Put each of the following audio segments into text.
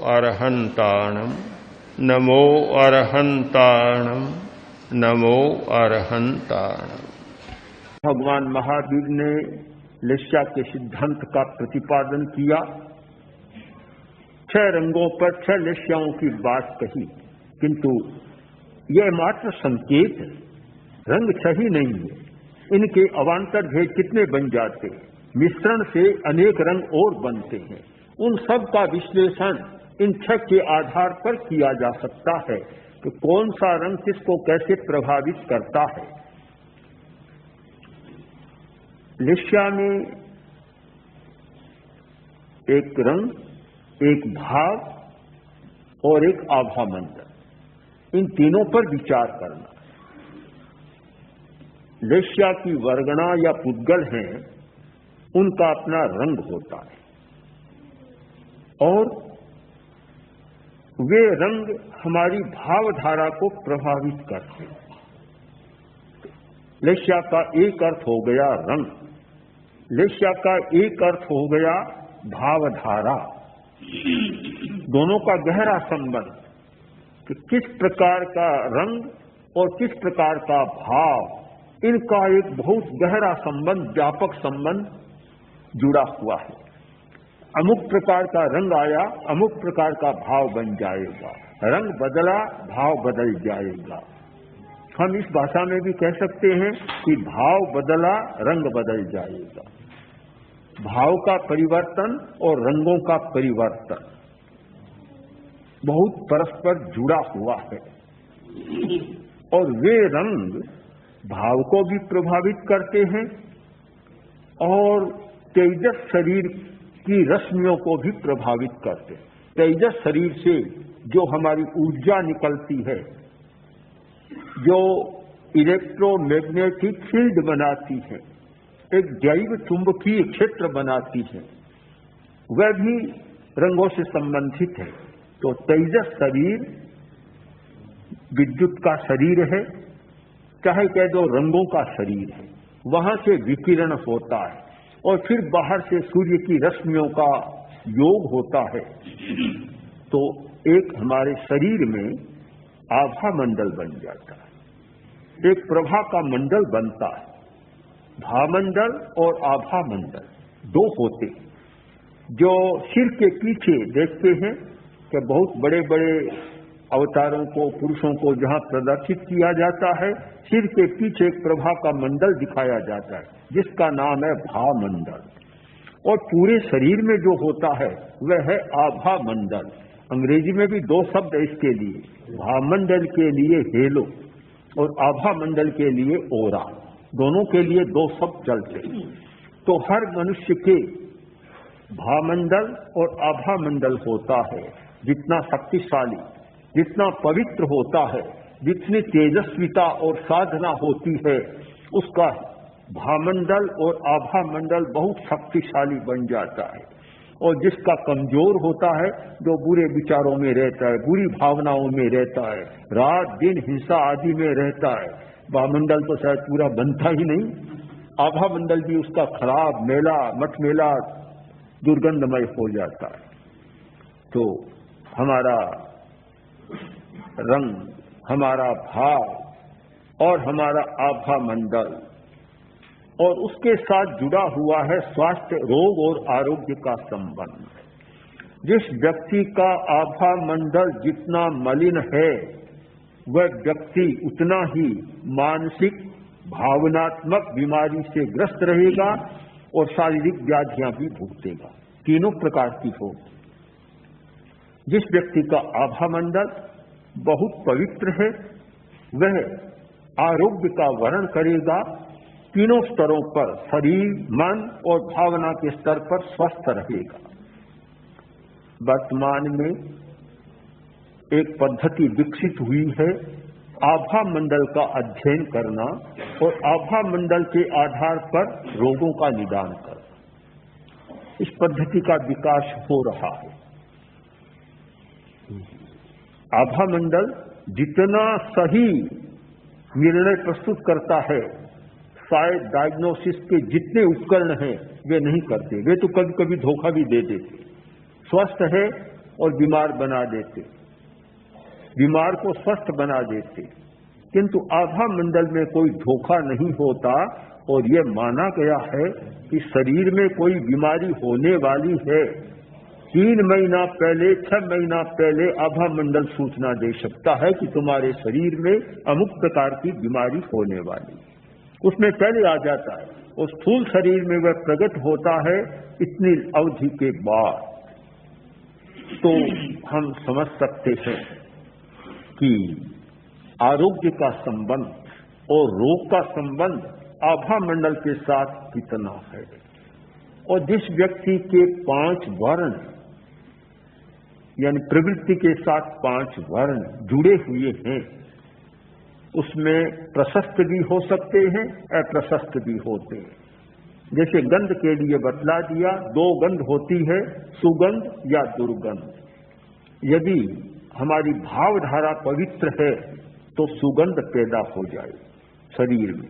अरहंताणम नमो अरहंताणम नमो अरहंताणम। भगवान महावीर ने लेस्या के सिद्धांत का प्रतिपादन किया। 6 रंगों पर 6 लेस्याओं की बात कही, किंतु यह मात्र संकेत है, रंग 6 ही नहीं है। इनके अवान्तर भेद कितने बन जाते हैं, मिश्रण से अनेक रंग और बनते हैं। उन सब का विश्लेषण इन 6 के आधार पर किया जा सकता है कि कौन सा रंग किसको कैसे प्रभावित करता है। लेस्या में एक रंग, एक भाव और एक आभा मंडल, इन तीनों पर विचार करना। लेस्या की वर्गणा या पुद्गल हैं, उनका अपना रंग होता है और वे रंग हमारी भावधारा को प्रभावित करते हैं। लेस्या का एक अर्थ हो गया रंग, लेस्या का एक अर्थ हो गया भावधारा। दोनों का गहरा संबंध कि किस प्रकार का रंग और किस प्रकार का भाव, इनका एक बहुत गहरा संबंध, व्यापक संबंध जुड़ा हुआ है। अमुक प्रकार का रंग आया, अमुक प्रकार का भाव बन जाएगा। रंग बदला, भाव बदल जाएगा। हम इस भाषा में भी कह सकते हैं कि भाव बदला, रंग बदल जाएगा। भाव का परिवर्तन और रंगों का परिवर्तन बहुत परस्पर जुड़ा हुआ है और वे रंग भाव को भी प्रभावित करते हैं और तेजस शरीर की रश्मियों को भी प्रभावित करते हैं। तेजस शरीर से जो हमारी ऊर्जा निकलती है, जो इलेक्ट्रोमैग्नेटिक फील्ड बनाती है, एक जैव चुंबकीय क्षेत्र बनाती है, वह भी रंगों से संबंधित है। तो तेजस शरीर विद्युत का शरीर है, चाहे कह दो रंगों का शरीर है। वहां से विकिरण होता है और फिर बाहर से सूर्य की रश्मियों का योग होता है। तो एक हमारे शरीर में आभा मंडल बन जाता है, एक प्रभा का मंडल बनता है। भामंडल और आभा मंडल 2 होते हैं। जो सिर के पीछे देखते हैं कि बहुत बड़े बड़े अवतारों को, पुरुषों को जहां प्रदर्शित किया जाता है, सिर के पीछे एक प्रभा का मंडल दिखाया जाता है, जिसका नाम है भामंडल। और पूरे शरीर में जो होता है वह है आभा मंडल। अंग्रेजी में भी 2 शब्द है इसके लिए, भामंडल के लिए हेलो और आभा मंडल के लिए ओरा। दोनों के लिए 2 शब्द चलते हैं। तो हर मनुष्य के भामंडल और आभा मंडल होता है। जितना शक्तिशाली, जितना पवित्र होता है, जितनी तेजस्विता और साधना होती है, उसका भामंडल और आभा मंडल बहुत शक्तिशाली बन जाता है। और जिसका कमजोर होता है, जो बुरे विचारों में रहता है, बुरी भावनाओं में रहता है, रात दिन हिंसा आदि में रहता है, भामंडल तो शायद पूरा बनता ही नहीं, आभा मंडल भी उसका खराब, मेला, मटमेला, दुर्गंधमय हो जाता है। तो हमारा रंग, हमारा भाव और हमारा आभा मंडल और उसके साथ जुड़ा हुआ है स्वास्थ्य, रोग और आरोग्य का संबंध। जिस व्यक्ति का आभा मंडल जितना मलिन है, वह व्यक्ति उतना ही मानसिक, भावनात्मक बीमारी से ग्रस्त रहेगा और शारीरिक व्याधियां भी भुगतेगा। तीनों प्रकार की हो। जिस व्यक्ति का आभा मंडल बहुत पवित्र है, वह आरोग्य का वर्ण करेगा। तीनों स्तरों पर, शरीर, मन और भावना के स्तर पर स्वस्थ रहेगा। वर्तमान में एक पद्धति विकसित हुई है आभा मंडल का अध्ययन करना और आभा मंडल के आधार पर रोगों का निदान करना। इस पद्धति का विकास हो रहा है। आभा मंडल जितना सही निर्णय प्रस्तुत करता है, शायद डायग्नोसिस के जितने उपकरण हैं वे नहीं करते। वे तो कभी कभी धोखा भी दे देते। स्वस्थ है और बीमार बना देते, बीमार को स्वस्थ बना देते। किंतु आभा मंडल में कोई धोखा नहीं होता और ये माना गया है कि शरीर में कोई बीमारी होने वाली है, 3 महीना पहले 6 महीना पहले आभा मंडल सूचना दे सकता है कि तुम्हारे शरीर में अमुक प्रकार की बीमारी होने वाली, उसमें पहले आ जाता है। उस स्थूल शरीर में वह प्रकट होता है इतनी अवधि के बाद। तो हम समझ सकते हैं कि आरोग्य का संबंध और रोग का संबंध आभा मंडल के साथ कितना है। और जिस व्यक्ति के 5 वर्ण यानी प्रवृत्ति के साथ 5 वर्ण जुड़े हुए हैं, उसमें प्रशस्त भी हो सकते हैं, अप्रशस्त भी होते हैं। जैसे गंध के लिए बतला दिया, 2 गंध होती है, सुगंध या दुर्गंध। यदि हमारी भावधारा पवित्र है तो सुगंध पैदा हो जाए शरीर में,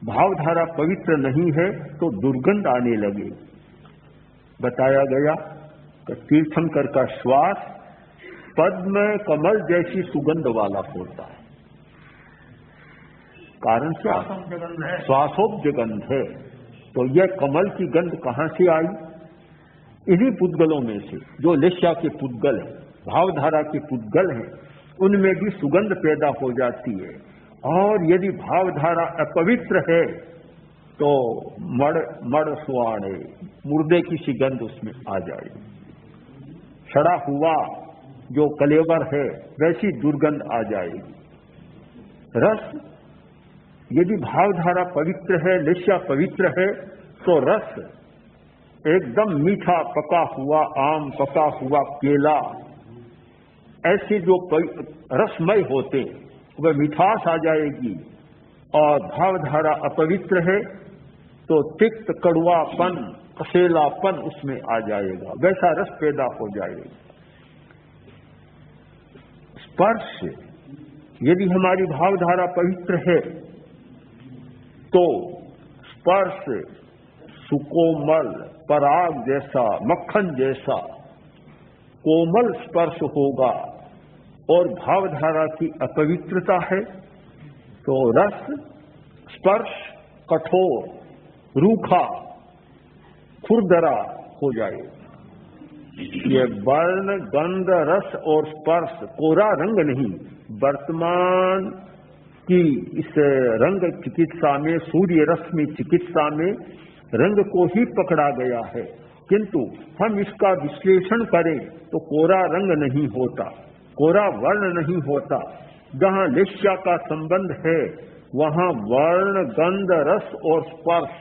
भावधारा पवित्र नहीं है तो दुर्गंध आने लगे। बताया गया कि तीर्थंकर का श्वास पद्म कमल जैसी सुगंध वाला होता है। कारण क्या? श्वासोब्ज गंध है। तो यह कमल की गंध कहां से आई? इन्हीं पुद्गलों में से, जो लेश्या के पुद्गल हैं, भावधारा के पुद्गल हैं, उनमें भी सुगंध पैदा हो जाती है। और यदि भावधारा अपवित्र है तो मड़ सुआड़े, मुर्दे की सी गंध उसमें आ जाएगी। सड़ा हुआ जो कलेवर है वैसी दुर्गंध आ जाएगी। रस, यदि भावधारा पवित्र है, लेश्या पवित्र है, तो रस एकदम मीठा पका हुआ आम, पका हुआ केला, ऐसे जो रसमय होते वह मिठास आ जाएगी। और भावधारा अपवित्र है तो तिक्त, कड़वापन, कसेलापन उसमें आ जाएगा, वैसा रस पैदा हो जाएगा। स्पर्श, यदि हमारी भावधारा पवित्र है तो स्पर्श सुकोमल, पराग जैसा, मक्खन जैसा कोमल स्पर्श होगा। और भावधारा की अपवित्रता है तो रस, स्पर्श कठोर, रूखा, खुरदरा हो जाएगा। ये वर्ण, गंध, रस और स्पर्श कोरा रंग नहीं, वर्तमान की इस रंग चिकित्सा में, सूर्य रश्मि चिकित्सा में रंग को ही पकड़ा गया है। किंतु हम इसका विश्लेषण करें तो कोरा रंग नहीं होता, कोरा वर्ण नहीं होता। जहां लेश्या का संबंध है वहां वर्ण, गंध, रस और स्पर्श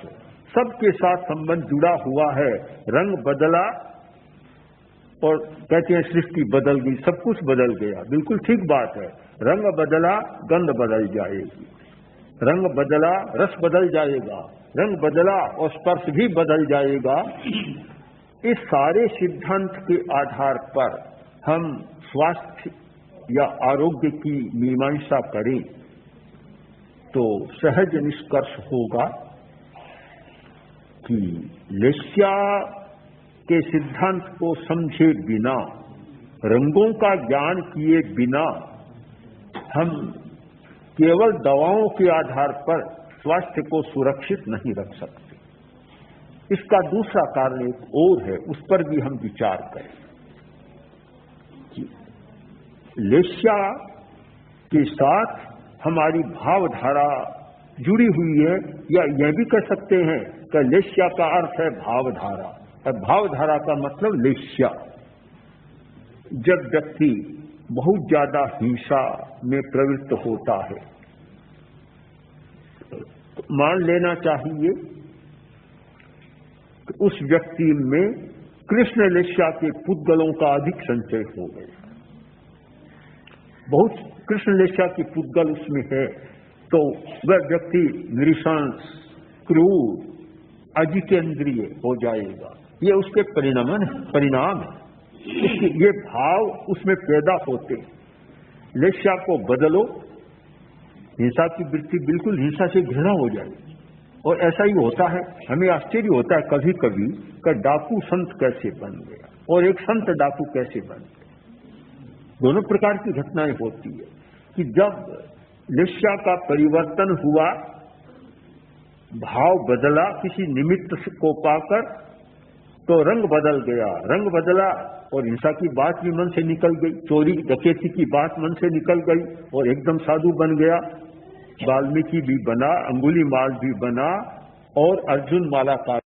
सबके साथ संबंध जुड़ा हुआ है। रंग बदला और कहते हैं सृष्टि बदल गई, सब कुछ बदल गया, बिल्कुल ठीक बात है। रंग बदला, गंध बदल जाएगी, रंग बदला, रस बदल जाएगा, रंग बदला और स्पर्श भी बदल जाएगा। इस सारे सिद्धांत के आधार पर हम स्वास्थ्य या आरोग्य की मीमांसा करें तो सहज निष्कर्ष होगा कि लेश्या के सिद्धांत को समझे बिना, रंगों का ज्ञान किए बिना हम केवल दवाओं के आधार पर स्वास्थ्य को सुरक्षित नहीं रख सकते। इसका दूसरा कारण एक और है, उस पर भी हम विचार करें। लेश्या के साथ हमारी भावधारा जुड़ी हुई है, या यह भी कह सकते हैं कि लेश्या का अर्थ है भावधारा, और भावधारा का मतलब लेश्या। जब व्यक्ति बहुत ज्यादा हिंसा में प्रवृत्त होता है तो मान लेना चाहिए कि उस व्यक्ति में कृष्ण लेश्या के पुद्गलों का अधिक संचय हो गया, बहुत कृष्ण लेश्या की पुद्गल उसमें है, तो वह व्यक्ति नृशंस, क्रूर, अजितेंद्रिय हो जाएगा। ये उसके परिणाम है। ये भाव उसमें पैदा होते। लेश्या को बदलो, हिंसा की वृत्ति बिल्कुल हिंसा से घृणा हो जाएगी। और ऐसा ही होता है, हमें आश्चर्य होता है कभी कभी कि डाकू संत कैसे बन गया। और एक संत डाकू कैसे बन गए। दोनों प्रकार की घटनाएं होती है कि जब निष्ठा का परिवर्तन हुआ, भाव बदला किसी निमित्त को पाकर, तो रंग बदल गया, रंग बदला और हिंसा की बात भी मन से निकल गई, चोरी डकैती की बात मन से निकल गई और एकदम साधु बन गया। वाल्मीकि भी बना, अंगुलीमाल भी बना और अर्जुन माला का